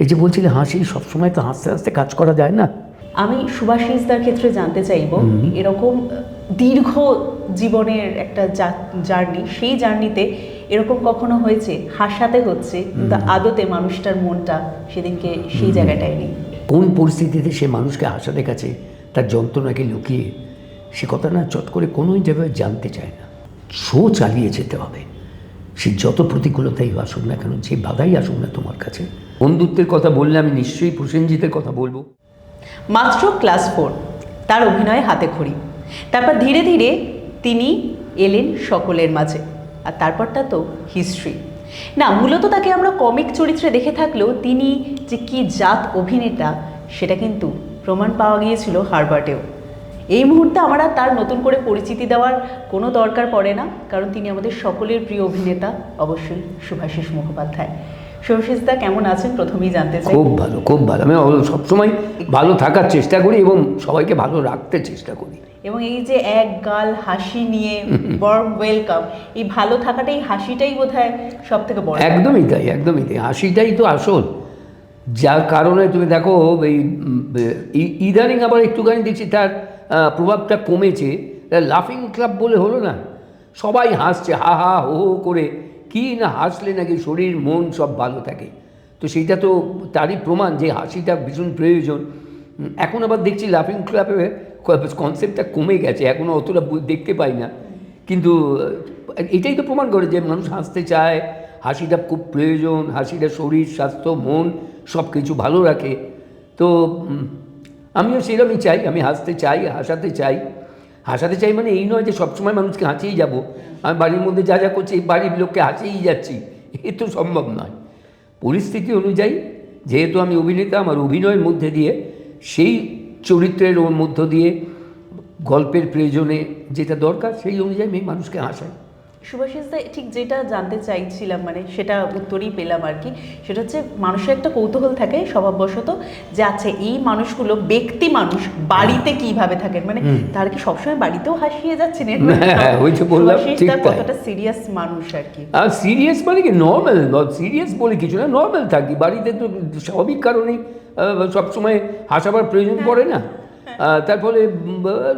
এই যে বলছিলে হাসি, সবসময় তো হাসতে হাসতে কাজ করা যায় না। আমি সুভাষিসদার ক্ষেত্রে জানতে চাইব, এরকম দীর্ঘ জীবনের একটা জার্নি, সেই জার্নিতে এরকম কখনো হয়েছে হাসাতে হচ্ছে কিন্তু আদতে মানুষটার মনটা সেদিনকে সেই জায়গাটায় নেই? কোন পরিস্থিতিতে সে মানুষকে হাসাতে গেছে, তার যন্ত্রণাকে লুকিয়ে, সে কথা না চট করে কোনোই জায়গায় জানতে চায় না। শো চালিয়ে যেতে হবে, সে যত প্রতিকূলতাই আসুক না কেন, যে বাধাই আসুক না তোমার কাছে। বন্ধুত্বের কথা বললে আমি নিশ্চয়ই প্রসেনজিতের কথা বলবো। মাত্র ক্লাস 4, তার অভিনয়ে হাতে খড়ি। তারপর ধীরে ধীরে তিনি এলেন সকলের মাঝে, আর তারপরটা তো হিস্ট্রি। না, মূলত তাকে আমরা কমিক চরিত্রে দেখে থাকলেও তিনি যে কি জাত অভিনেতা সেটা কিন্তু প্রমাণ পাওয়া গিয়েছিল হারবার্টেও। এই মুহূর্তে আমরা তার নতুন করে পরিচিতি দেওয়ার কোনো দরকার পড়ে না, কারণ তিনি আমাদের সকলের প্রিয় অভিনেতা, অবশ্যই শুভাশিস মুখোপাধ্যায়। শুভাশিসদা কেমন আছেন প্রথমেই জানতে চাই। খুব ভালো, খুব ভালো। আমি সবসময় ভালো থাকার চেষ্টা করি এবং সবাইকে ভালো রাখতে চেষ্টা করি। এবং এই যে এক গাল হাসি নিয়ে ওয়ার্ম ওয়েলকাম, এই ভালো থাকাটাই, হাসিটাই বোধহয় সব থেকে বড়। একদমই তাই, একদমই তাই। হাসিটাই তো আসল, যার কারণে তুমি দেখো এই ইদানিং আবার একটুখানি দেখছি তার প্রভাবটা কমেছে। লাফিং ক্লাব বলে হলো না, সবাই হাসছে হা হা হো হো করে, কি না হাসলে নাকি শরীর মন সব ভালো থাকে। তো সেইটা তো তারই প্রমাণ যে হাসিটা ভীষণ প্রয়োজন। এখন আবার দেখছি লাফিং ক্লাবে কনসেপ্টটা কমে গেছে, এখনও অতটা দেখতে পাই না, কিন্তু এটাই তো প্রমাণ করে যে মানুষ হাসতে চায়, হাসিটা খুব প্রয়োজন, হাসিটা শরীর স্বাস্থ্য মন সব কিছু ভালো রাখে। তো আমিও সেরকমই চাই, আমি হাসতে চাই, হাসাতে চাই। হাসাতে চাই মানে এই নয় যে সবসময় মানুষকে হাসিয়েই যাব, আমি বাড়ির মধ্যে যা যা করছি বাড়ির লোককে হাসিয়েই যাচ্ছি, এ তো সম্ভব নয়। পরিস্থিতি অনুযায়ী, যেহেতু আমি অভিনেতা, আমার অভিনয়ের মধ্যে দিয়ে, সেই চরিত্রের ওর মধ্য দিয়ে গল্পের প্রয়োজনে যেটা দরকার সেই অনুযায়ী আমি মানুষকে হাসাই। শুভাশিসদা, ঠিক যেটা জানতে চাইছিলাম, মানে সেটা উত্তরই পেলাম আর কি। সেটা হচ্ছে মানুষের একটা কৌতূহল থাকে স্বভাববশত, যে আচ্ছা এই মানুষগুলো ব্যক্তি মানুষ বাড়িতে কিভাবে থাকেন, মানে তারা কি সবসময় বাড়িতেও হাসিয়ে যাচ্ছেন? শুভাশিসদা কতটা সিরিয়াস মানুষ আর কি। আর সিরিয়াস মানে কি, নর্মাল, সিরিয়াস বলে কিছু না, নর্মাল থাকি বাড়িতে, তো স্বাভাবিক কারণেই সবসময় হাসাবার প্রয়োজন পড়ে না। তার ফলে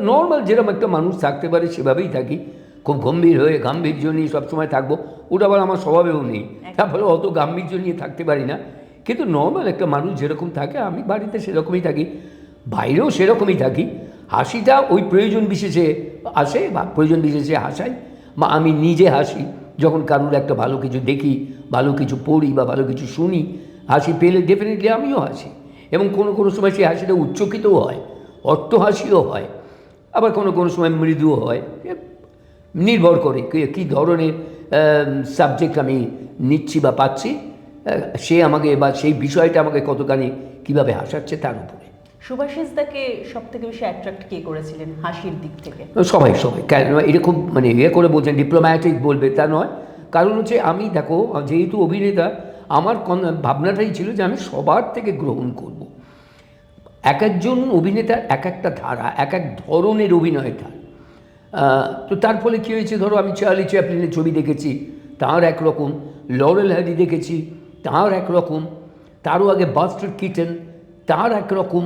নর্মাল যেরকম একটা মানুষ থাকতে পারে সেভাবেই থাকি। খুব গম্ভীর হয়ে গাম্ভীর্য নিয়ে সবসময় থাকবো, ওটা আবার আমার স্বভাবেও নেই, তার ফলে অত গাম্ভীর্য নিয়ে থাকতে পারি না। কিন্তু নর্মাল একটা মানুষ যেরকম থাকে আমি বাড়িতে সেরকমই থাকি, বাইরেও সেরকমই থাকি। হাসিটা ওই প্রয়োজন বিশেষে আসে বা প্রয়োজন বিশেষে হাসাই, বা আমি নিজে হাসি যখন কারুর একটা ভালো কিছু দেখি, ভালো কিছু পড়ি বা ভালো কিছু শুনি, হাসি পেলে ডেফিনেটলি আমিও হাসি। এবং কোনো কোনো সময় সেই হাসিটা উচ্চকিতও হয়, অট্ট হাসিও হয়, আবার কোনো কোনো সময় মৃদুও হয়। নির্ভর করে কী ধরনের সাবজেক্ট আমি নিচ্ছি বা পাচ্ছি, সে আমাকে বা সেই বিষয়টা আমাকে কতখানি কীভাবে হাসাচ্ছে তার উপরে। শুভাশিসদাকে সব থেকে বেশি অ্যাট্রাক্ট কে করেছিলেন হাসির দিক থেকে? সবাই সবাই, কেন এটা খুব মানে ইয়ে করে বলছেন, ডিপ্লোম্যাটিক বলবে তা নয়। কারণ হচ্ছে আমি দেখো যেহেতু অভিনেতা, আমার ভাবনাটাই ছিল যে আমি সবার থেকে গ্রহণ করব। এক একজন অভিনেতার এক একটা ধারা, এক এক ধরনের অভিনয়ের ধারা। তো তার ফলে কী হয়েছে, ধরো আমি চার্লি চ্যাপলিনের ছবি দেখেছি, তার একরকম, লরেল হ্যারি দেখেছি, তার একরকম, তারও আগে বাস্টার কিটেন, তার একরকম,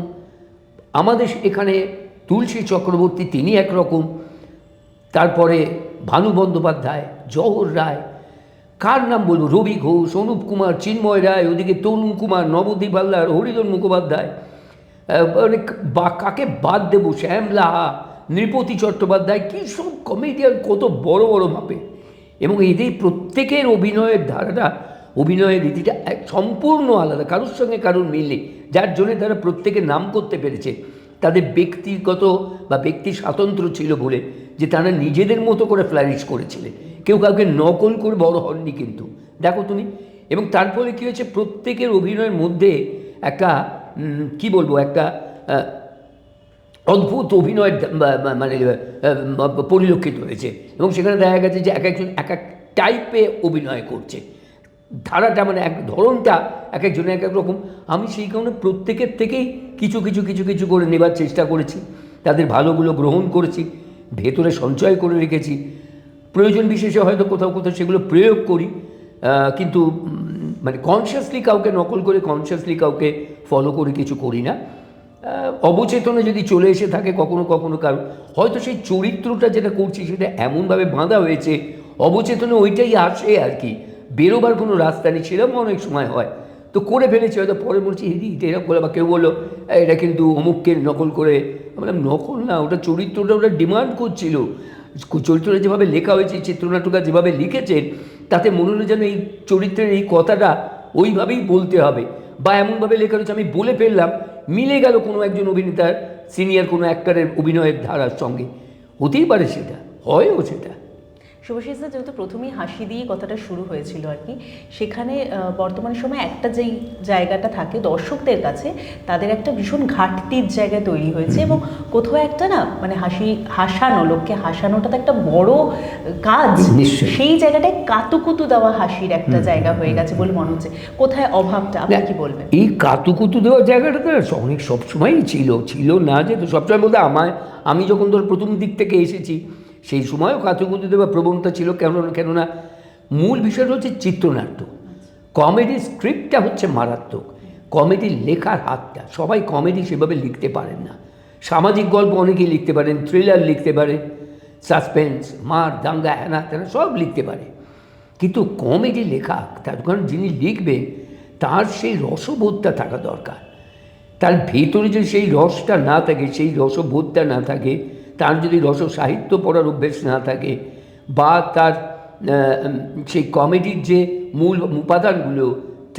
আমাদের এখানে তুলসী চক্রবর্তী তিনি একরকম, তারপরে ভানু বন্দ্যোপাধ্যায়, জওহর রায়, কার নাম বলবো, রবি ঘোষ, অনুপ কুমার, চিন্ময় রায়, ওদিকে তরুণ কুমার, নবদ্বীপ হালদার, হরিধর মুখোপাধ্যায়, বা কাকে বাদ দেবো, শ্যাম লাহা, নৃপতি চট্টোপাধ্যায়, কী সব কমেডিয়ান, কত বড় বড় মাপে। এবং এদের প্রত্যেকের অভিনয়ের ধারাটা, অভিনয়ের রীতিটা সম্পূর্ণ আলাদা, কারোর সঙ্গে কারোর মিল নেই, যার জন্যে তারা প্রত্যেকের নাম করতে পেরেছে। তাদের ব্যক্তিগত বা ব্যক্তি স্বাতন্ত্র্য ছিল বলে যে তারা নিজেদের মতো করে ফ্লারিশ করেছিলেন, কেউ কাউকে নকল করে বড় হননি কিন্তু, দেখো তুমি। এবং তার ফলে কী হয়েছে, প্রত্যেকের অভিনয়ের মধ্যে একটা কি বলবো, একটা অদ্ভুত অভিনয় মানে পরিলক্ষিত হয়েছে। এবং সেখানে দেখা গেছে যে এক একজন এক এক টাইপে অভিনয় করছে, ধারাটা মানে এক ধরনটা এক একজনের এক এক রকম। আমি সেই কারণে প্রত্যেকের থেকেই কিছু কিছু কিছু কিছু করে নেবার চেষ্টা করেছি, তাদের ভালোগুলো গ্রহণ করেছি, ভেতরে সঞ্চয় করে রেখেছি, প্রয়োজন বিশেষে হয়তো কোথাও কোথাও সেগুলো প্রয়োগ করি, কিন্তু মানে কনসিয়াসলি কাউকে নকল করে, কনসিয়াসলি কাউকে ফলো করে কিছু করি না। অবচেতনে যদি চলে এসে থাকে কখনো কখনো কারণ, হয়তো সেই চরিত্রটা যেটা করছি সেটা এমনভাবে বাঁধা হয়েছে, অবচেতনে ওইটাই আসে আর কি, বেরোবার কোনো রাস্তা নেই, সেরকম অনেক সময় হয়। তো করে ফেলেছি, হয়তো পরে বলছি এটা এরকম করে, বা কেউ বললো এটা কিন্তু অমুককে নকল করে, বললাম নকল না, ওটা চরিত্রটা ওটা ডিমান্ড করছিল। চরিত্রটা যেভাবে লেখা হয়েছে, চিত্রনাট্যকার যেভাবে লিখেছেন, তাতে মনে হলো যেন এই চরিত্রের এই কথাটা ওইভাবেই বলতে হবে, বা এমনভাবে লেখা হয়েছে আমি বলে ফেললাম, মিলে গেল কোনো একজন অভিনেতার, সিনিয়র কোনো অ্যাক্টরের অভিনয়ের ধারার সঙ্গে। হতেই পারে, সেটা হয়ও সেটা। শুভাশিস দা, যেহেতু প্রথমেই হাসি দিয়ে কথাটা শুরু হয়েছিল আর কি, সেখানে বর্তমান সময়ে একটা যেই জায়গাটা থাকে দর্শকদের কাছে, তাদের একটা ভীষণ ঘাটতির জায়গা তৈরি হয়েছে, এবং কোথাও একটা না মানে হাসানো, লোককে হাসানোটা তো একটা বড় কাজ, সেই জায়গাটায় কাতুকুতু দেওয়া হাসির একটা জায়গা হয়ে গেছে বলে মনে হচ্ছে। কোথায় অভাবটা, আপনি কি বলবেন? এই কাতুকুতু দেওয়ার জায়গাটা তো অনেক সবসময়ই ছিল না, যে তো সবসময় বলতে আমি যখন ধর প্রথম দিক থেকে এসেছি সেই সময়ও কাতুকুতু দেওয়ার প্রবণতা ছিল। কেননা মূল বিষয়টা হচ্ছে চিত্রনাট্য, কমেডি স্ক্রিপ্টটা হচ্ছে মারাত্মক, কমেডির লেখার হাতটা, সবাই কমেডি সেভাবে লিখতে পারেন না। সামাজিক গল্প অনেকেই লিখতে পারেন, থ্রিলার লিখতে পারেন, সাসপেন্স, মার দাঙ্গা হ্যানা তেনা সব লিখতে পারে, কিন্তু কমেডি লেখা, তার কারণ যিনি লিখবেন তার সেই রসবোধটা থাকা দরকার। তার ভেতরে যদি সেই রসটা না থাকে, সেই রসবোধটা না থাকে, তার যদি রস সাহিত্য পড়ার অভ্যেস না থাকে, বা তার সেই কমেডির যে মূল উপাদানগুলো,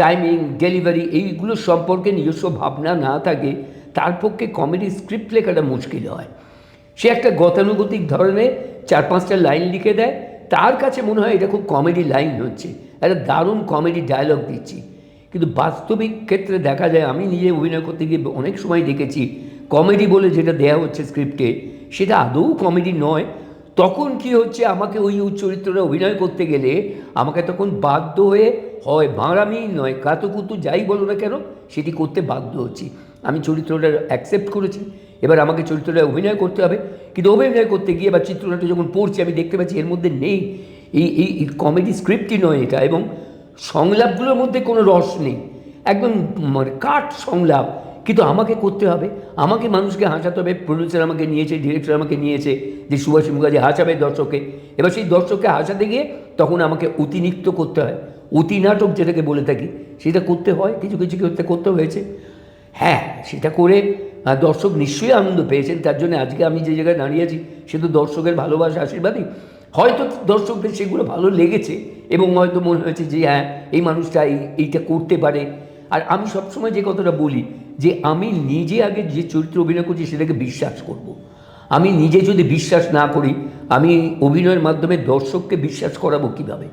টাইমিং, ডেলিভারি, এইগুলো সম্পর্কে নিজস্ব ভাবনা না থাকে, তার পক্ষে কমেডি স্ক্রিপ্ট লেখাটা মুশকিল হয়। সে একটা গতানুগতিক ধরনের 4-5টা লাইন লিখে দেয়, তার কাছে মনে হয় এটা খুব কমেডি লাইন হচ্ছে, একটা দারুণ কমেডি ডায়লগ দিচ্ছি। কিন্তু বাস্তবিক ক্ষেত্রে দেখা যায়, আমি নিজে অভিনয় করতে গিয়ে অনেক সময় দেখেছি, কমেডি বলে যেটা দেয়া হচ্ছে স্ক্রিপ্টে, সেটা আদৌ কমেডি নয়। তখন কি হচ্ছে, আমাকে ওই চরিত্রটা অভিনয় করতে গেলে আমাকে তখন বাধ্য হয়ে হয় বাঁড়ামি নয় কাতুকুতু যাই বলো না কেন সেটি করতে বাধ্য হচ্ছি। আমি চরিত্রটা অ্যাকসেপ্ট করেছি, এবার আমাকে চরিত্রটা অভিনয় করতে হবে। কিন্তু অভিনয় করতে গিয়ে বা চিত্রনাট্য যখন পড়ছি, আমি দেখতে পাচ্ছি এর মধ্যে নেই, এই কমেডি স্ক্রিপ্টই নয় এটা, এবং সংলাপগুলোর মধ্যে কোনো রস নেই, একদম মানে কাট সংলাপ। কিন্তু আমাকে করতে হবে, আমাকে মানুষকে হাসাতে হবে। প্রডিউসার আমাকে নিয়েছে, ডিরেক্টর আমাকে নিয়েছে যে সুভাষী মুখার্জি হাসাবে দর্শককে। এবার সেই দর্শককে হাসাতে গিয়ে তখন আমাকে অতিরিক্ত করতে হয়, অতি নাটক যেটাকে বলে থাকি, সেটা করতে হয়, কিছু কিছু করতে হয়েছে। হ্যাঁ, সেটা করে দর্শক নিশ্চয়ই আনন্দ পেয়েছেন, তার জন্য আজকে আমি যে জায়গায় দাঁড়িয়েছি সে তো দর্শকের ভালোবাসা আশীর্বাদই। হয়তো দর্শকদের সেগুলো ভালো লেগেছে, এবং হয়তো মনে হয়েছে যে হ্যাঁ, এই মানুষটা এইটা করতে পারে। আর আমি সবসময় যে কথাটা বলি, যে আমি নিজে আগে যে চরিত্র অভিনয় করছি সেটাকে বিশ্বাস করব। আমি নিজে যদি বিশ্বাস না করি, আমি অভিনয়ের মাধ্যমে দর্শককে বিশ্বাস করাবো কীভাবে?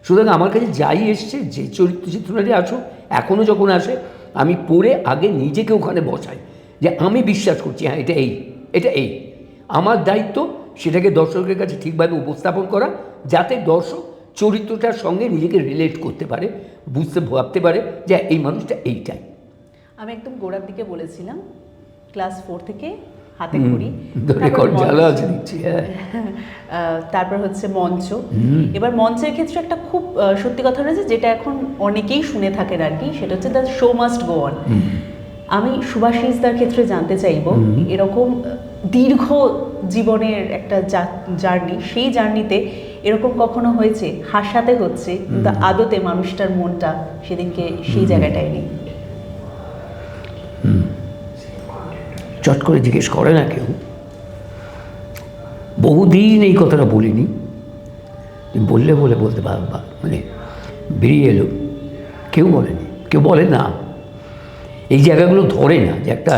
সুতরাং আমার কাছে যাই এসছে, যে চিত্রনাট্যে আসো, এখনও যখন আসে, আমি পড়ে আগে নিজেকে ওখানে বসাই, যে আমি বিশ্বাস করছি হ্যাঁ এটা এই আমার দায়িত্ব সেটাকে দর্শকের কাছে ঠিকভাবে উপস্থাপন করা, যাতে দর্শক চরিত্রটার সঙ্গে নিজেকে রিলেট করতে পারে, ভাবতে পারে যে এই মানুষটা এইটাই। আমি একদম গোড়ার দিকে বলেছিলাম ক্লাস 4 থেকে হাতে খড়ি, তারপর হচ্ছে মঞ্চ। এবার মঞ্চের ক্ষেত্রে একটা খুব সত্যি কথা রয়েছে, যেটা এখন অনেকেই শুনে থাকেন আর কি, সেটা হচ্ছে the show must go on. আমি সুভাষিসদার ক্ষেত্রে জানতে চাইব, এরকম দীর্ঘ জীবনের একটা জার্নি, সেই জার্নিতে এরকম কখনো হয়েছে হাসাতে হচ্ছে কিন্তু আদতে মানুষটার মনটা সেদিনকে সেই জায়গাটায় নেই? চট করে জিজ্ঞেস করে না কেউ, বহুদিন এই কথাটা বলিনি, বললে বলতে পারবা, মানে বেরিয়ে এলো, কেউ বলেনি, কেউ বলে না, এই জায়গাগুলো ধরে না যে একটা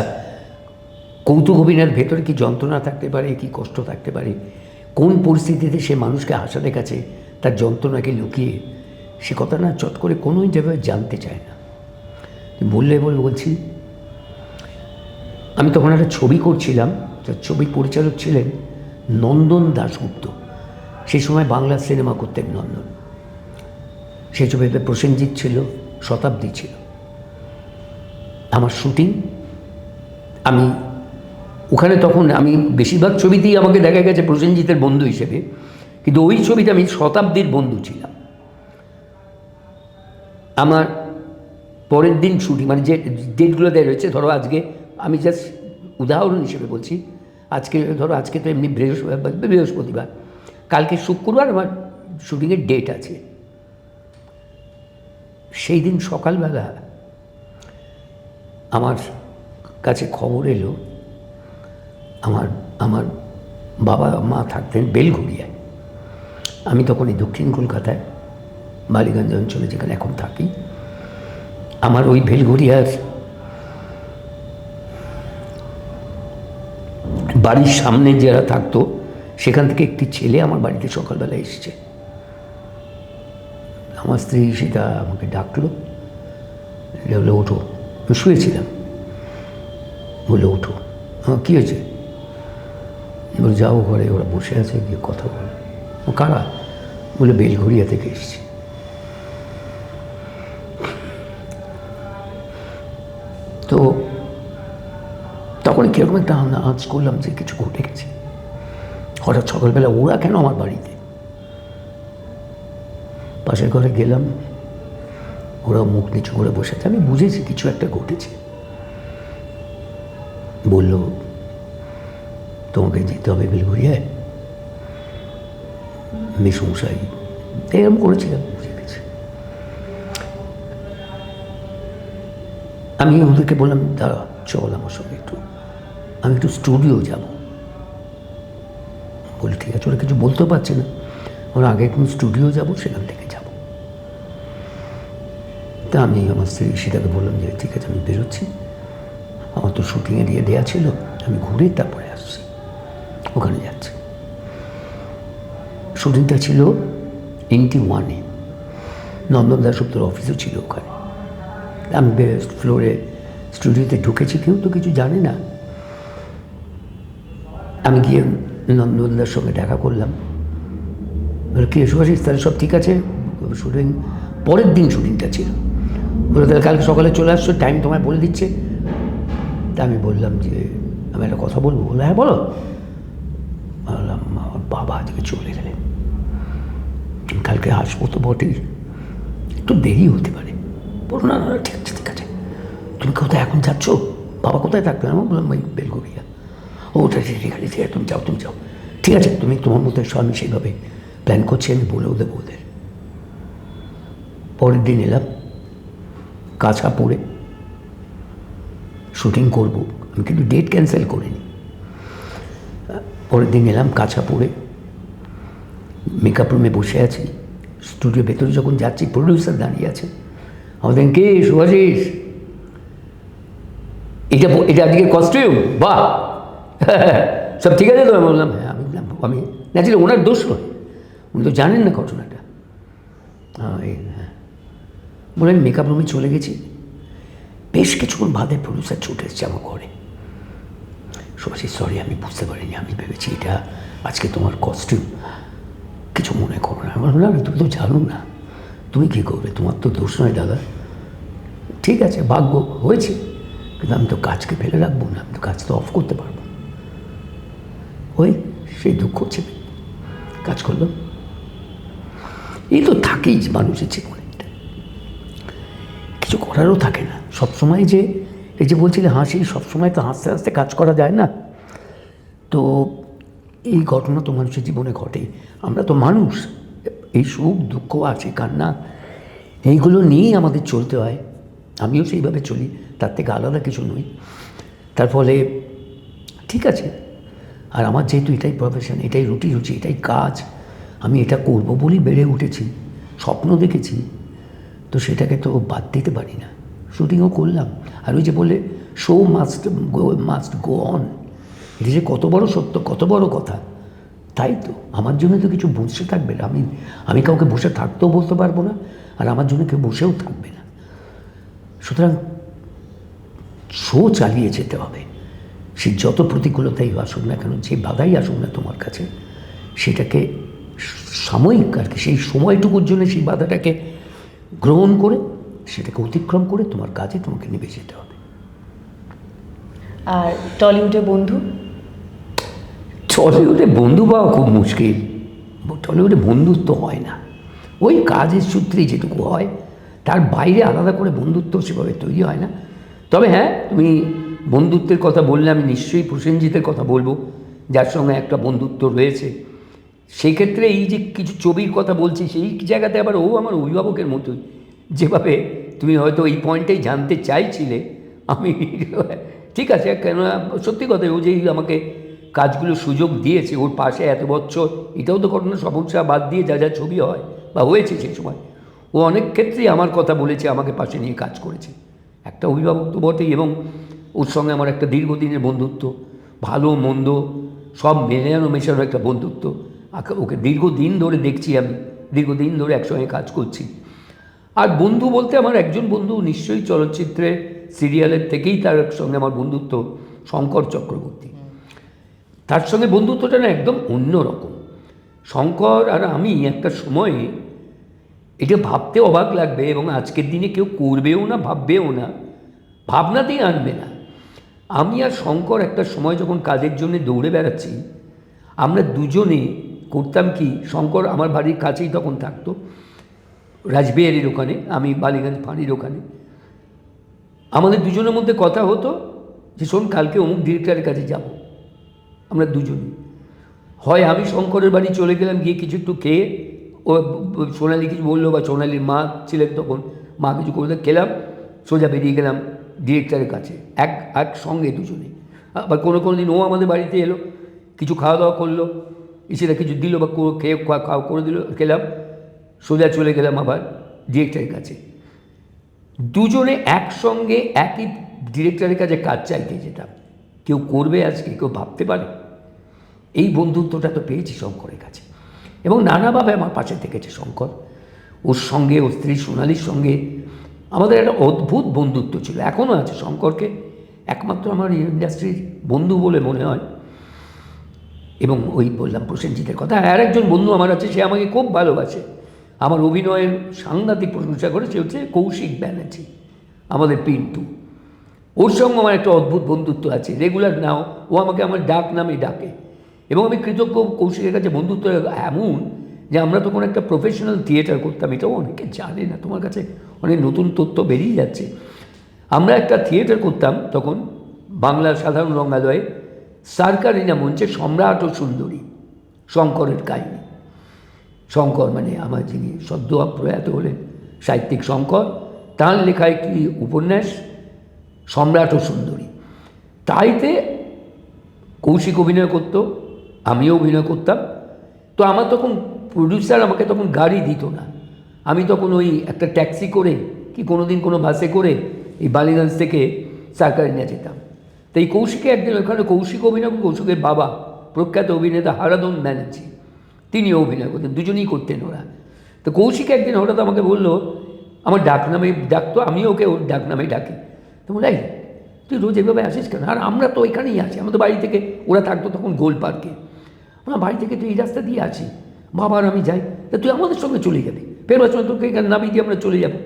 কৌতুক অভিনয়ের ভেতরে কী যন্ত্রণা থাকতে পারে, কী কষ্ট থাকতে পারে, কোন পরিস্থিতিতে সে মানুষকে হাসাতে গেছে, তার যন্ত্রণাকে লুকিয়ে, সে কথা না চট করে কোনো জায়গায় জানতে চায় না। বললে বলছি, আমি তখন একটা ছবি করছিলাম, তার ছবির পরিচালক ছিলেন নন্দন দাশগুপ্ত, সেই সময় বাংলা সিনেমা করতেন নন্দন। সেই ছবিতে প্রসেনজিৎ ছিল, শতাব্দী ছিল। আমার শুটিং, আমি ওখানে তখন আমি বেশিরভাগ ছবিতেই আমাকে দেখা গেছে প্রসেনজিতের বন্ধু হিসেবে, কিন্তু ওই ছবিতে আমি শতাব্দীর বন্ধু ছিলাম। আমার পরের দিন শুটিং, মানে যে ডেটগুলো দেওয়া রয়েছে, ধরো আজকে আমি জাস্ট উদাহরণ হিসেবে বলছি, আজকে ধরো আজকে তো এমনি বৃহস্পতিবার, কালকে শুক্রবার আমার শুটিংয়ের ডেট আছে। সেই দিন সকালবেলা আমার কাছে খবর এলো, আমার বাবা মা থাকতেন বেলঘড়িয়ায়, আমি তখন এই দক্ষিণ কলকাতায় বালিগঞ্জ অঞ্চলে যেখানে এখন থাকি, আমার ওই বেলঘড়িয়ার বাড়ির সামনে যারা থাকতো সেখান থেকে একটি ছেলে আমার বাড়িতে সকালবেলা এসছে। আমার স্ত্রী সেটা আমাকে ডাকলো, বললো ওঠো, আমি শুয়েছিলাম, বললো ওঠো। কী হয়েছে? বলে যাও ঘরে, ওরা বসে আছে, গিয়ে কথা বলো। ও কারা? বলে বেলঘড়িয়া থেকে এসছে। তো তখন কীরকম একটা আঁচ করলাম যে কিছু ঘটে গেছে। হঠাৎ সকালবেলা ওরা কেন আমার বাড়িতে? পাশের ঘরে গেলাম, ওরা মুখ নিচু করে বসে আছে, আমি বুঝেছি কিছু একটা ঘটেছে। বলল তোমাকে যেতে হবে বেলঘড়িয়ায়, মেসমশাই এরকম করেছিলাম, বুঝে গেছি। আমি ওদেরকে বললাম দাঁড়া, চল আমার সঙ্গে একটু, আমি একটু স্টুডিও যাব। বলে ঠিক আছে, ওরা কিছু বলতেও পারছে না, ওরা আগে একটু স্টুডিও যাব, সেখান থেকে যাব। তা আমি আমার স্ত্রী সেটাকে বললাম যে ঠিক আছে, আমি বেরোচ্ছি, আমার তো শুটিংয়ের ইয়ে দেওয়া ছিল, আমি ঘুরে তারপরে আসছি, ওখানে যাচ্ছি। শুটিংটা ছিল NT1-এ, নন্দন দাশগুপ্তর অফিসও ছিল ওখানে। আমি ফ্লোরে স্টুডিওতে ঢুকেছি, কেউ তো কিছু জানে না। আমি গিয়ে নন্দনদার সঙ্গে দেখা করলাম, বলে কি শুভাশিস, তাহলে সব ঠিক আছে? শুটিং পরের দিন শুটিংটা ছিল, বলে তাহলে কালকে সকালে চলে আসছো, টাইম তোমায় বলে দিচ্ছে। তা আমি বললাম যে আমি একটা কথা বলবো। বললো হ্যাঁ বলো। বললাম আমার বাবা আজকে চলে গেলেন, কালকে আসবো তো বটেই, একটু দেরি হতে পারে। বলো না না ঠিক আছে ঠিক আছে, তুমি কোথায় এখন যাচ্ছ? বাবা কোথায় থাকবে? আমি বললাম ওই বেলঘড়িয়া। ওটা ঠিক আছে ঠিক আছে, তুমি যাও তুমি যাও, ঠিক আছে তুমি তোমার মতো এসো, আমি সেইভাবে প্ল্যান করছি, আমি বলেও দেবো ওদের। পরের দিন এলাম কাছা পড়ে, শুটিং করব, আমি কিন্তু ডেট ক্যান্সেল করিনি। পরের দিন এলাম কাছা পড়ে, মেকআপ রুমে বসে আছি, স্টুডিও ভেতরে যখন যাচ্ছি প্রডিউসার দাঁড়িয়ে আছে, আমাদের কে শুভাশিস, এটা এটা আজকে কস্টিউম, বাহ সব ঠিক আছে তো? আমি বললাম হ্যাঁ। আমি ন্যাচুরালি ওনার দোষ নয়, উনি তো জানেন না ঘটনাটা। হ্যাঁ বলে আমি মেকআপ রুমে চলে গেছি। বেশ কিছুক্ষণ বাদে প্রডিউসার ছুটে এসছে আমার ঘরে। শুভাশিস সরি, আমি বুঝতে পারিনি, আমি ভেবেছি এটা আজকে তোমার কস্টিউম, কিছু মনে করো না। আমার বললাম তুমি তো জানো না, তুমি কী করবে, তোমার তো দোষ নয় দাদা। ঠিক আছে ভাগ্য হয়েছে, কিন্তু আমি তো কাজকে ফেলে রাখবো না, আমি তো কাজ তো অফ করতে পারবো। ওই সেই দুঃখ হচ্ছে, কাজ করলাম। এই তো থাকেই মানুষের জীবনে, কিছু করারও থাকে না সবসময়। যে এই যে বলছিলে হাসি, সবসময় তো হাসতে হাসতে কাজ করা যায় না। তো এই ঘটনা তো মানুষের জীবনে ঘটে, আমরা তো মানুষ, এই সুখ দুঃখ আছে, কান্না, এইগুলো নিয়েই আমাদের চলতে হয়। আমিও সেইভাবে চলি, তার থেকে আলাদা কিছু নই। তার ফলে ঠিক আছে, আর আমার যেহেতু এটাই প্রফেশন, এটাই রুটি রুচি, এটাই কাজ, আমি এটা করবো বলেই বেড়ে উঠেছি, স্বপ্ন দেখেছি, তো সেটাকে তো বাদ দিতে পারি না। শুটিংও করলাম, আর ওই যে বলে শো মাস্ট গো অন, এটা যে কত বড় সত্য, কত বড় কথা। তাই তো আমার জন্য তো কিছু বসে থাকবে না, আমি কাউকে বসে থাকতেও বলতে পারবো না, আর আমার জন্য কেউ বসেও থাকবে না। সুতরাং শো চালিয়ে যেতে হবে, সে যত প্রতিকূলতাই আসুক না কেন, যে বাধাই আসুক না তোমার কাছে, সেটাকে সাময়িক আর কি, সেই সময়টুকুর জন্য সেই বাধাটাকে গ্রহণ করে, সেটাকে অতিক্রম করে তোমার কাজে তোমাকে নেমে যেতে হবে। আর টলিউডে বন্ধু? টলিউডে বন্ধু পাওয়া খুব মুশকিল, টলিউডে বন্ধুত্ব হয় না, ওই কাজের সূত্রেই যেটুকু হয় তার বাইরে আলাদা করে বন্ধুত্ব সেভাবে তৈরি হয় না। তবে হ্যাঁ, তুমি বন্ধুত্বের কথা বললে আমি নিশ্চয়ই প্রসেনজিতের কথা বলবো, যার সঙ্গে একটা বন্ধুত্ব রয়েছে। সেই ক্ষেত্রে এই যে কিছু ছবির কথা বলছি, সেই জায়গাতে আবার ও আমার অভিভাবকের মতোই। যেভাবে তুমি হয়তো এই পয়েন্টটাই জানতে চাইছিলে, আমি ঠিক আছে, কেন সত্যি কথা, ও যে আমাকে কাজগুলো সুযোগ দিয়েছে, ওর পাশে এত বছর, এটাও তো ঘটনা, সমস্যা বাদ দিয়ে যা যা ছবি হয় বা হয়েছে সেই সময়, ও অনেক ক্ষেত্রেই আমার কথা বলেছে, আমাকে পাশে নিয়ে কাজ করেছে। একটা অভিভাবক তো বটেই, এবং ওর সঙ্গে আমার একটা দীর্ঘদিনের বন্ধুত্ব, ভালো মন্দ সব মেলানো মেশানো একটা বন্ধুত্ব। ওকে দীর্ঘদিন ধরে দেখছি, আমি দীর্ঘদিন ধরে একসঙ্গে কাজ করছি। আর বন্ধু বলতে আমার একজন বন্ধু নিশ্চয়ই চলচ্চিত্রে, সিরিয়ালের থেকেই তার সঙ্গে আমার বন্ধুত্ব, শঙ্কর চক্রবর্তী। তার সঙ্গে বন্ধুত্বটা না একদম অন্য রকম। শঙ্কর আর আমি একটা সময়ে, এটা ভাবতে অবাক লাগবে এবং আজকের দিনে কেউ করবেও না, ভাববেও না, ভাবনাতেই আনবে না। আমি আর শঙ্কর একটা সময় যখন কাজের জন্য দৌড়ে বেড়াচ্ছি, আমরা দুজনে করতাম কি, শঙ্কর আমার বাড়ির কাছেই তখন থাকতো, রাজবিহারীর ওখানে, আমি বালিগঞ্জ ফাঁড়ির ওখানে। আমাদের দুজনের মধ্যে কথা হতো যে শোন, কালকে অমুক ডিরেক্টরের কাছে যাব। আমরা দুজনই, হয় আমি শঙ্করের বাড়ি চলে গেলাম, গিয়ে কিছু একটু খেয়ে, ও সোনালি কিছু বললো, বা সোনালির মা ছিলেন তখন, মা কিছু করে খেলাম, সোজা বেরিয়ে গেলাম ডিরেক্টরের কাছে, একসঙ্গে দুজনে। আবার কোনো দিন ও আমাদের বাড়িতে এলো, কিছু খাওয়া দাওয়া করলো, এসেরা কিছু দিল বা খেয়ে খাওয়া করে দিল, খেলাম, সোজা চলে গেলাম আবার ডিরেক্টরের কাছে। দুজনে একসঙ্গে একই ডিরেক্টরের কাছে কাজ চাইতে যেতাম। কেউ করবে আজকে, কেউ ভাবতে পারে? এই বন্ধুত্বটা তো পেয়েছি শঙ্করের কাছে, এবং নানাভাবে আমার পাশে থেকেছে শঙ্কর। ওর সঙ্গে, ওর স্ত্রী সোনালির সঙ্গে আমাদের একটা অদ্ভুত বন্ধুত্ব ছিল, এখনও আছে। শঙ্করকে একমাত্র আমার ইন্ডাস্ট্রির বন্ধু বলে মনে হয়। এবং ওই বললাম প্রসেনজিতের কথা, আর একজন বন্ধু আমার আছে, সে আমাকে খুব ভালোবাসে, আমার অভিনয়ের সাংঘাতিক প্রশংসা করে, সে হচ্ছে কৌশিক ব্যানার্জি, আমাদের পিন্টু। ওর সঙ্গে আমার একটা অদ্ভুত বন্ধুত্ব আছে, রেগুলার নাও, ও আমাকে আমার ডাক নামে ডাকে, এবং আমি কৃতজ্ঞ কৌশিকের কাছে। বন্ধুত্ব এমন যে আমরা তখন একটা প্রফেশনাল থিয়েটার করতাম, এটাও অনেকে জানে না, তোমার কাছে অনেক নতুন তথ্য বেরিয়ে যাচ্ছে। আমরা একটা থিয়েটার করতাম তখন বাংলার সাধারণ রঙ্গালয়ে, সার্কারিনা মঞ্চে, সম্রাট ও সুন্দরী, শঙ্করের কাহিনী। শঙ্কর মানে আমার যিনি সদ্য প্রয়াত হলেন সাহিত্যিক শঙ্কর, তাঁর লেখা একটি উপন্যাস সম্রাট ও সুন্দরী। তাইতে কৌশিক অভিনয় করত, আমিও অভিনয় করতাম। তো আমার তখন প্রডিউসার আমাকে তখন গাড়ি দিত না, আমি তখন ওই একটা ট্যাক্সি করে কি কোনো দিন কোনো বাসে করে এই বালিগঞ্জ থেকে সার্কারিনা যেতাম। তো এই কৌশিকে একদিন ওখানে কৌশিক অভিনয়, কৌশিকের বাবা প্রখ্যাত অভিনেতা হারাধন ব্যানার্জি, তিনিও অভিনয় করতেন, দুজনেই করতেন ওরা। তো কৌশিক একদিন হঠাৎ আমাকে বললো, আমার ডাক নামে ডাকতো, আমিও ওকে ওর ডাক নামে ডাকি। তো বলাই, তুই রোজ এভাবে আসিস কেন? আর আমরা তো ওইখানেই আছি, আমাদের বাড়ি থেকে, ওরা থাকতো তখন গোল পার্কে, আমরা বাড়ি থেকে তো এই রাস্তা দিয়ে আছি, বাবা আর আমি যাই, তা তুই আমাদের সঙ্গে চলে যাবি, ফেরবার সময় তোকে এখানে নামিয়ে দিয়ে আমরা চলে যাবো।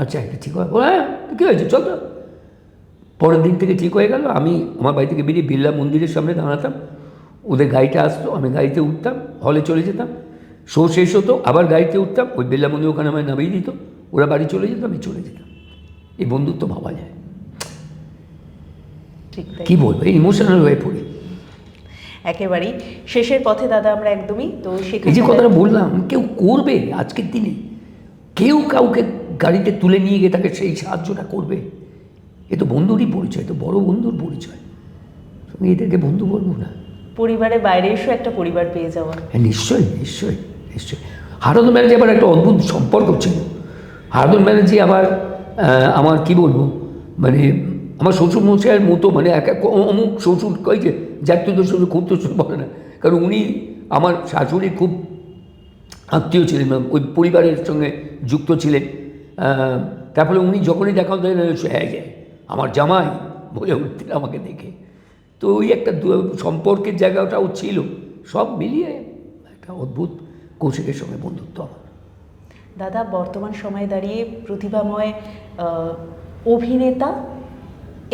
আচ্ছা, এটা ঠিক হয়? হ্যাঁ, কী হয়েছে, চল তো। পরের দিন থেকে ঠিক হয়ে গেল। আমি আমার বাড়ি থেকে বেরিয়ে বিড়লা মন্দিরের সামনে দাঁড়াতাম, ওদের গাড়িটা আসতো, আমি গাড়িতে উঠতাম, হলে চলে যেতাম, শো শেষ হতো, আবার গাড়িতে উঠতাম, ওই বিড়লা মন্দির ওখানে আমায় নামিয়ে দিত, ওরা বাড়ি চলে যেত, আমি চলে যেতাম। এই বন্ধুত্ব ভাবা যায়? ঠিক তাই, কী বলবো, এই ইমোশনাল হয়ে পড়ি একেবারেই শেষের পথে দাদা আমরা একদমই। তো এই যে কথাটা বললাম, কেউ করবে আজকের দিনে? কেউ কাউকে গাড়িতে তুলে নিয়ে গিয়ে তাকে সেই সাহায্যটা করবে? এ তো বন্ধুরই পরিচয়, তো বড় বন্ধুর পরিচয়, তুমি এদেরকে বন্ধু বলবো না? পরিবারের বাইরে এসেও একটা পরিবার পেয়ে যাওয়া। হ্যাঁ, নিশ্চয়ই নিশ্চয়ই নিশ্চয়ই। হারাধন ব্যানার্জি আবার একটা অদ্ভুত সম্পর্ক ছিল। হারাধন ব্যানার্জি আবার আমার কি বলবো, মানে আমার শ্বশুর মশাইয়ের মতো, মানে অমুক শ্বশুর কই যে জাতীয় শ্বশুর, খুব তো বলে না, কারণ উনি আমার শাশুড়ি খুব আত্মীয় ছিলেন, ওই পরিবারের সঙ্গে যুক্ত ছিলেন। তারপরে উনি যখনই দেখা হতেন, হ্যাঁ আমার জামাই বলে উঠতেন আমাকে দেখে। তো ওই একটা সম্পর্কের জায়গাটাও ছিল, সব মিলিয়ে একটা অদ্ভুত কৌশিকের সঙ্গে বন্ধুত্ব আমার। দাদা, বর্তমান সময়ে দাঁড়িয়ে প্রতিভাময় অভিনেতা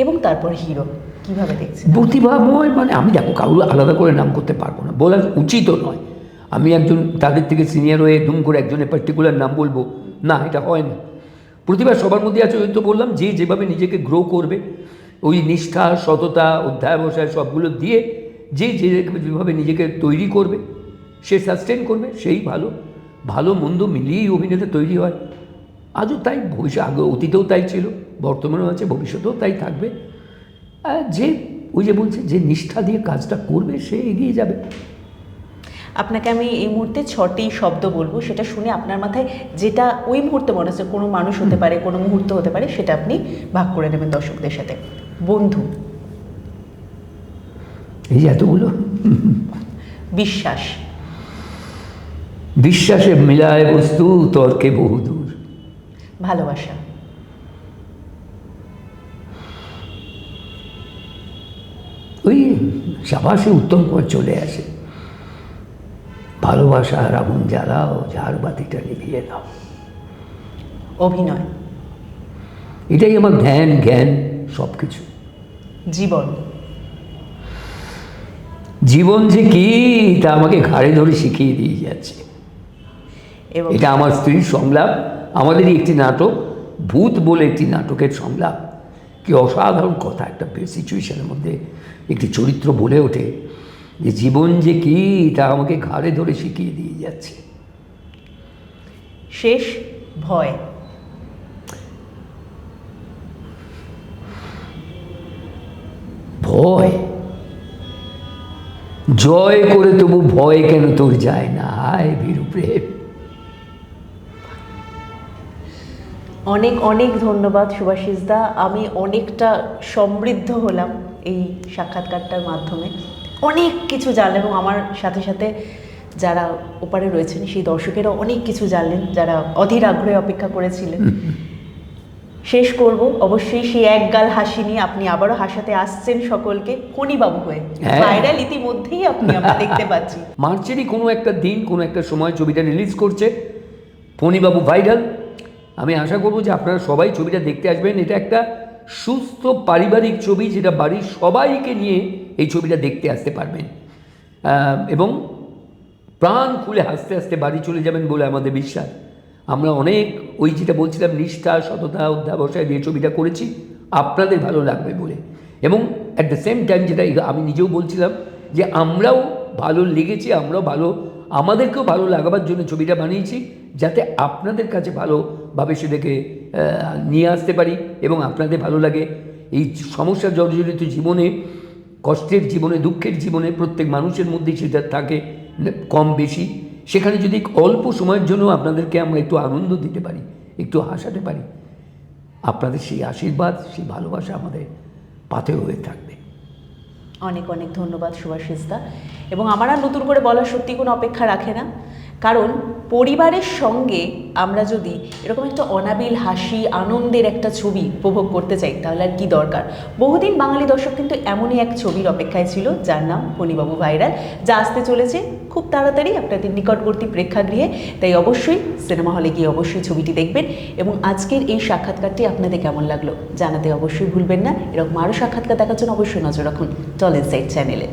এবং তারপর হিরো কীভাবে দেখছেন? প্রতিভাময় মানে আমি দেখো কারো আলাদা করে নাম করতে পারবো না, বলা উচিতও নয়। আমি একজন তাদের থেকে সিনিয়র হয়ে দুম করে একজনের পার্টিকুলার নাম বলবো না, এটা হয় না। প্রতিভা সবার মধ্যে আছে, ওই তো বললাম, যে যেভাবে নিজেকে গ্রো করবে, ওই নিষ্ঠা, সততা, অধ্যাবসায় সবগুলো দিয়ে যে যেভাবে নিজেকে তৈরি করবে, সে সাস্টেন করবে, সেই ভালো। ভালো মন্দ মিলিয়েই অভিনেতা তৈরি হয়। আজও তাই, আগে অতীতেও তাই ছিল, বর্তমানেও আছে, ভবিষ্যতেও তাই থাকবে। যে ওই যে বলছে, যে নিষ্ঠা দিয়ে কাজটা করবে সে এগিয়ে যাবে। আপনাকে আমি এই মুহূর্তে 6টি শব্দ বলবো, সেটা শুনে আপনার মাথায় যেটা ওই মুহূর্তে মনে হচ্ছে, কোনো মানুষ হতে পারে, কোনো মুহূর্ত হতে পারে, সেটা আপনি ভাগ করে নেবেন দর্শকদের সাথে। বন্ধু। এই যে এতগুলো। বিশ্বাস। বিশ্বাসে মিলায় বস্তু, তর্কে বহুদূর। ভালোবাসা। ওই সাবাসে উত্তম করে চলে আসে, ভালোবাসার আগুন জ্বালাও, ঝাড় বাতিটা নিভিয়ে দাও। অভিনয়। এটাই আমার ধ্যান, জ্ঞান, সব কিছু। জীবন। জীবন যে কি তা আমাকে ঘাড়ে ধরে শিখিয়ে দিয়ে যাচ্ছে। এবং এটা আমার স্ত্রীর সংলাপ, আমাদেরই একটি নাটক, ভূত বলে একটি নাটকের সংলাপ। কি অসাধারণ কথা, একটা সিচুয়েশনের মধ্যে একটি চরিত্র বলে ওঠে যে জীবন যে কি তা আমাকে ঘাড়ে ধরে শিখিয়ে দিয়ে যাচ্ছে। শেষ। ভয়। ভয় জয় করে তবু ভয় কেন তোর যায় না, হায় ভীরু প্রেম। অনেক অনেক ধন্যবাদ সুভাষিস দা, আমি অনেকটা সমৃদ্ধ হলাম এই সাক্ষাৎকারটার মাধ্যমে, অনেক কিছু জানলাম, এবং আমার সাথে সাথে যারা ওপারে রয়েছেন সেই দর্শকেরা অনেক কিছু জানলেন, যারা অধীর আগ্রহে অপেক্ষা করেছিলেন। শেষ করব অবশ্যই সেই একগাল হাসি নিয়ে, আপনি আবারও হাসাতে আসছেন সকলকে ফণীবাবু হয়ে। ভাইরাল ইতিমধ্যেই আমরা দেখতে পাচ্ছি। মার্চেরই কোনো একটা দিন, কোনো একটা সময় ছবিটা রিলিজ করছে ফণীবাবু ভাইরাল। আমি আশা করব যে আপনারা সবাই ছবিটা দেখতে আসবেন। এটা একটা সুস্থ পারিবারিক ছবি, যেটা বাড়ির সবাইকে নিয়ে এই ছবিটা দেখতে আসতে পারবেন, এবং প্রাণ খুলে হাসতে হাসতে বাড়ি চলে যাবেন বলে আমাদের বিশ্বাস। আমরা অনেক ওই যেটা বলছিলাম, নিষ্ঠা, সততা, অধ্যাবসায় দিয়ে ছবিটা করেছি, আপনাদের ভালো লাগবে বলে। এবং অ্যাট দ্য সেম টাইম যেটা আমি নিজেও বলছিলাম, যে আমরাও ভালো লেগেছি, আমরাও ভালো, আমাদেরকেও ভালো লাগাবার জন্য ছবিটা বানিয়েছি, যাতে আপনাদের কাছে ভালোভাবে সেটাকে নিয়ে আসতে পারি এবং আপনাদের ভালো লাগে। এই সমস্যা জর্জরিত জীবনে, কষ্টের জীবনে, দুঃখের জীবনে প্রত্যেক মানুষের মধ্যেই সেটা থাকে কম বেশি। সেখানে যদি অল্প সময়ের জন্য আপনাদেরকে আমরা একটু আনন্দ দিতে পারি, একটু হাসাতে পারি, আপনাদের সেই আশীর্বাদ, সেই ভালোবাসা আমাদের পাথেয় হয়ে থাকবে। অনেক অনেক ধন্যবাদ সুভাষিস দা। এবং আমার আর নতুন করে বলার সত্যি কোনো অপেক্ষা রাখে না, কারণ পরিবারের সঙ্গে আমরা যদি এরকম একটা অনাবিল হাসি, আনন্দের একটা ছবি উপভোগ করতে চাই, তাহলে আর কি দরকার। বহুদিন বাঙালি দর্শক কিন্তু এমনই এক ছবির অপেক্ষায় ছিল, যার নাম ফণীবাবু ভাইরাল, যা আসতে চলেছে খুব তাড়াতাড়ি আপনাদের নিকটবর্তী প্রেক্ষাগৃহে। তাই অবশ্যই সিনেমা হলে গিয়ে অবশ্যই ছবিটি দেখবেন। এবং আজকের এই সাক্ষাৎকারটি আপনাদের কেমন লাগলো জানাতে অবশ্যই ভুলবেন না। এরকম আরও সাক্ষাৎকার দেখার জন্য অবশ্যই নজর রাখুন টল ইনসাইট চ্যানেলে।